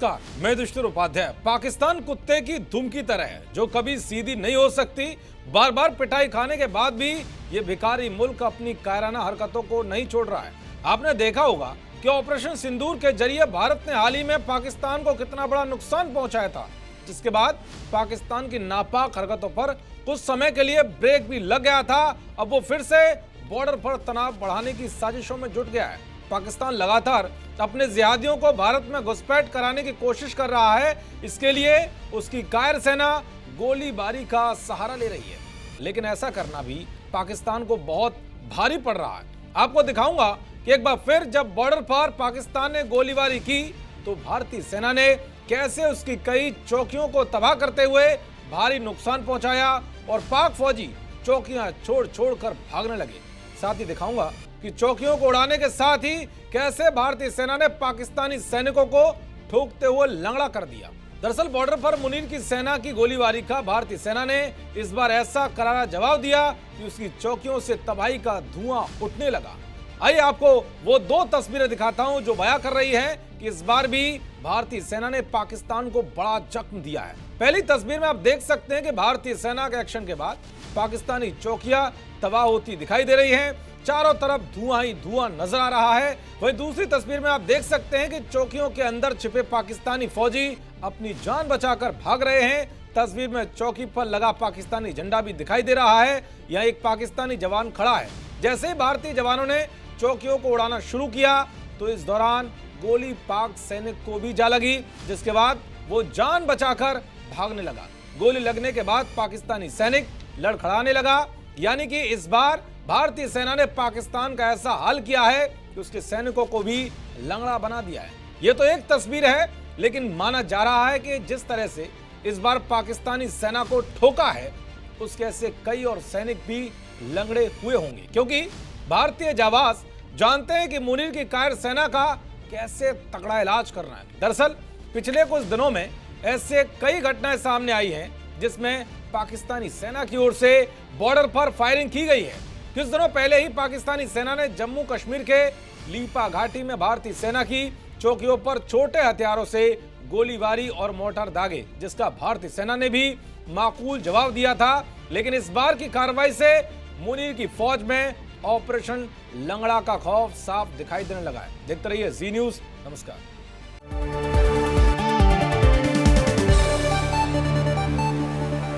नमस्कार, मैं दुष्टर उपाध्याय। पाकिस्तान कुत्ते की धुम की तरह है जो कभी सीधी नहीं हो सकती। बार बार पिटाई खाने के बाद भी ये भिखारी मुल्क अपनी कायराना हरकतों को नहीं छोड़ रहा है। आपने देखा होगा कि ऑपरेशन सिंदूर के जरिए भारत ने हाल ही में पाकिस्तान को कितना बड़ा नुकसान पहुंचाया था, जिसके बाद पाकिस्तान की नापाक हरकतों पर कुछ समय के लिए ब्रेक भी लग गया था। अब वो फिर से बॉर्डर पर तनाव बढ़ाने की साजिशों में जुट गया है। पाकिस्तान लगातार अपने जिहादियों को भारत में घुसपैठ कराने की कोशिश कर रहा है। इसके लिए उसकी कायर सेना गोलीबारी का सहारा ले रही है, लेकिन ऐसा करना भी पाकिस्तान को बहुत भारी पड़ रहा है। आपको दिखाऊंगा कि एक बार फिर जब बॉर्डर पर पाकिस्तान ने गोलीबारी की तो भारतीय सेना ने कैसे उसकी कई चौकियों को तबाह करते हुए भारी नुकसान पहुंचाया और पाक फौजी चौकियां छोड़ छोड़कर भागने लगे। साथ ही दिखाऊंगा कि चौकियों को उड़ाने के साथ ही कैसे भारतीय सेना ने पाकिस्तानी सैनिकों को ठोकते हुए लंगड़ा कर दिया। दरअसल बॉर्डर पर मुनीर की सेना की गोलीबारी का भारतीय सेना ने इस बार ऐसा करारा जवाब दिया कि उसकी चौकियों से तबाही का धुआं उठने लगा। आइए आपको वो दो तस्वीरें दिखाता हूं जो बयां कर रही है कि इस बार भी भारतीय सेना ने पाकिस्तान को बड़ा जख्म दिया है। पहली तस्वीर में आप देख सकते हैं कि भारतीय सेना के एक्शन के बाद पाकिस्तानी चौकियां तबाह होती दिखाई दे रही हैं। चारों तरफ धुआं ही धुआं नजर आ रहा है। वहीं दूसरी तस्वीर में आप देख सकते हैं कि चौकियों के अंदर छिपे पाकिस्तानी फौजी अपनी जान बचाकर भाग रहे हैं। तस्वीर में चौकी पर लगा पाकिस्तानी झंडा भी दिखाई दे रहा है। यहाँ एक पाकिस्तानी जवान खड़ा है। जैसे ही भारतीय जवानों ने चौकियों को उड़ाना शुरू किया तो इस दौरान गोली पाक सैनिक को भी जा लगी, जिसके बाद वो जान बचाकर भागने लगा। गोली लगने के बाद पाकिस्तानी सैनिक लड़खड़ाने लगा। यानी कि इस बार भारतीय सेना ने पाकिस्तान का ऐसा हाल किया है कि उसके सैनिकों को भी लंगड़ा बना दिया है। ये तो एक तस्वीर है, लेकिन माना जा रहा है कि जिस तरह से इस बार पाकिस्तानी सेना को ठोका है उसके ऐसे कई और सैनिक भी लंगड़े हुए होंगे, क्योंकि भारतीय जाबाज जानते हैं कि मुनीर की कायर सेना का कैसे तगड़ा इलाज करना है। दरअसल पिछले कुछ दिनों में ऐसे कई घटनाएं सामने आई हैं जिसमें पाकिस्तानी सेना की ओर से बॉर्डर पर फायरिंग की गई है। कुछ दिनों पहले ही पाकिस्तानी सेना ने जम्मू कश्मीर के लीपा घाटी में भारतीय सेना की चौकियों पर छोटे हथियारों से गोलीबारी और मोर्टार दागे, जिसका भारतीय सेना ने भी माकूल जवाब दिया था। लेकिन इस बार की कार्रवाई से मुनीर की फौज में ऑपरेशन लंगड़ा का खौफ साफ दिखाई देने लगा है। देखते रहिए जी न्यूज़। नमस्कार।